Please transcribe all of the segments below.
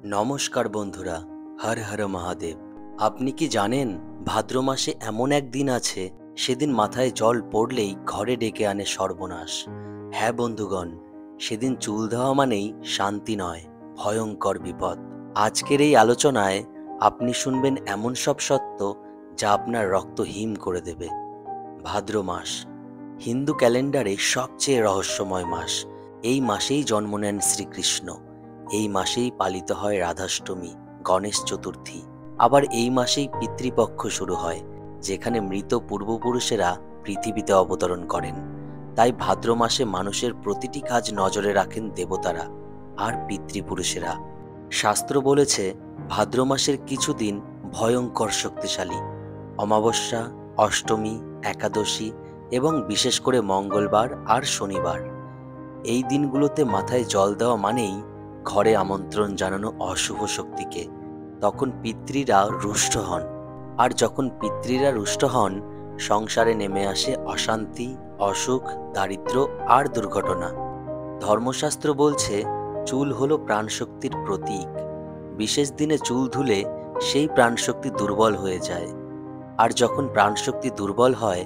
নমস্কার বন্ধুরা, হর হর মহাদেব। আপনি কি জানেন ভাদ্র মাসে এমন এক দিন আছে, সেদিন মাথায় জল পড়লেই ঘরে ডেকে আনে সর্বনাশ। হ্যাঁ বন্ধুগণ, সেদিন চুল দেওয়া মানেই শান্তি নয়, ভয়ঙ্কর বিপদ। আজকের এই আলোচনায় আপনি শুনবেন এমন সব সত্য যা আপনার রক্ত হিম করে দেবে। ভাদ্র মাস হিন্দু ক্যালেন্ডারে সবচেয়ে রহস্যময় মাস। এই মাসেই জন্ম নেন শ্রীকৃষ্ণ। এই মাসেই পালিত হয় রাধাষ্টমী, গণেশ চতুর্থী। আবার এই মাসেই পিতৃপক্ষ শুরু হয়, যেখানে মৃত পূর্বপুরুষেরা পৃথিবীতে অবতরণ করেন। তাই ভাদ্র মাসে মানুষের প্রতিটি কাজ নজরে রাখেন দেবতারা আর পিতৃপুরুষেরা। শাস্ত্র বলেছে ভাদ্র মাসের কিছু দিন ভয়ঙ্কর শক্তিশালী। অমাবস্যা, অষ্টমী, একাদশী এবং বিশেষ করে মঙ্গলবার আর শনিবার। এই দিনগুলোতে মাথায় জল দেওয়া মানেই ঘরে আমন্ত্রণ জানানো অশুভ শক্তিকে। তখন পিতৃরা রুষ্ট হন, আর যখন পিতৃরা রুষ্ট হন, সংসারে নেমে আসে অশান্তি, অসুখ, দারিদ্র্য আর দুর্ঘটনা। ধর্মশাস্ত্র বলছে চুল হলো প্রাণশক্তির প্রতীক। বিশেষ দিনে চুল ধুলে সেই প্রাণশক্তি দুর্বল হয়ে যায়। আর যখন প্রাণশক্তি দুর্বল হয়,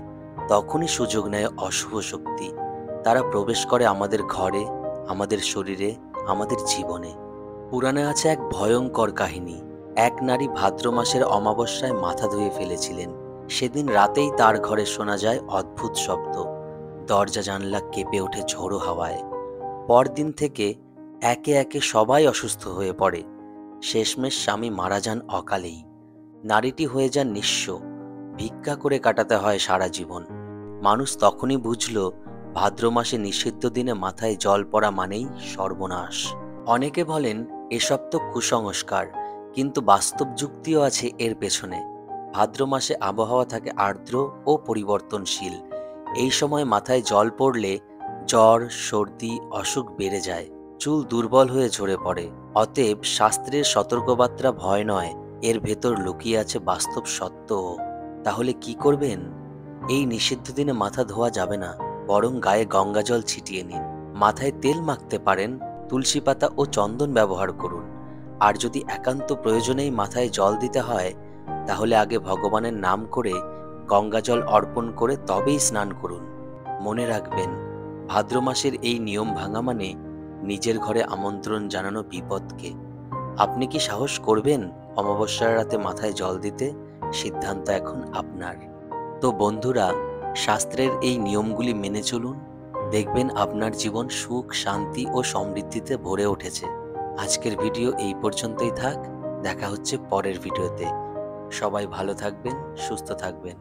তখনই সুযোগ নেয় অশুভ শক্তি। তারা প্রবেশ করে আমাদের ঘরে, আমাদের শরীরে, আমাদের জীবনে। পুরাণে আছে এক ভয়ঙ্কর কাহিনী। এক নারী ভাদ্র মাসের অমাবস্যায় মাথা ধুয়ে ফেলেছিলেন। সেদিন রাতেই তার ঘরে শোনা যায় অদ্ভুত শব্দ। দরজা জানলা কেঁপে ওঠে ঝোড়ো হাওয়ায়। পরদিন থেকে একে একে সবাই অসুস্থ হয়ে পড়ে। শেষমেশ স্বামী মারা যান অকালেই। নারীটি হয়ে যান নিঃস্ব। ভিক্ষা করে কাটাতে হয় সারা জীবন। মানুষ তখনই বুঝল ভাদ্র মাসে নিষিদ্ধ দিনে মাথায় জল পড়া মানেই সর্বনাশ। অনেকে বলেন এসব তো কুসংস্কার, কিন্তু বাস্তব যুক্তিও আছে এর পেছনে। ভাদ্র মাসে আবহাওয়া থাকে আর্দ্র ও পরিবর্তনশীল। এই সময় মাথায় জল পড়লে জ্বর, সর্দি, অসুখ বেড়ে যায়। চুল দুর্বল হয়ে ঝরে পড়ে। অতএব শাস্ত্রের সতর্কবার্তা ভয় নয়, এর ভেতর লুকিয়ে আছে বাস্তব সত্য। তাহলে কি করবেন? এই নিষিদ্ধ দিনে মাথা ধোয়া যাবে না, বরং গায়ে গঙ্গাজল ছিটিয়ে নিন। মাথায় তেল মাখতে পারেন, তুলসী পাতা ও চন্দন ব্যবহার করুন। আর যদি একান্ত প্রয়োজনেই মাথায় জল দিতে হয়, তাহলে আগে ভগবানের নাম করে গঙ্গাজল অর্পণ করে তবেই স্নান করুন। মনে রাখবেন, ভাদ্র মাসের এই নিয়ম ভাঙা মানে নিজের ঘরে আমন্ত্রণ জানানো বিপদকে। আপনি কি সাহস করবেন অমাবস্যার রাতে মাথায় জল দিতে? সিদ্ধান্ত এখন আপনার। তো বন্ধুরা, শাস্ত্রের এই নিয়মগুলি মেনে চলুন। দেখবেন আপনার জীবন সুখ, শান্তি ও সমৃদ্ধিতে ভরে উঠেছে। আজকের ভিডিও এই পর্যন্তই থাক। দেখা হচ্ছে পরের ভিডিওতে। সবাই ভালো থাকবেন, সুস্থ থাকবেন।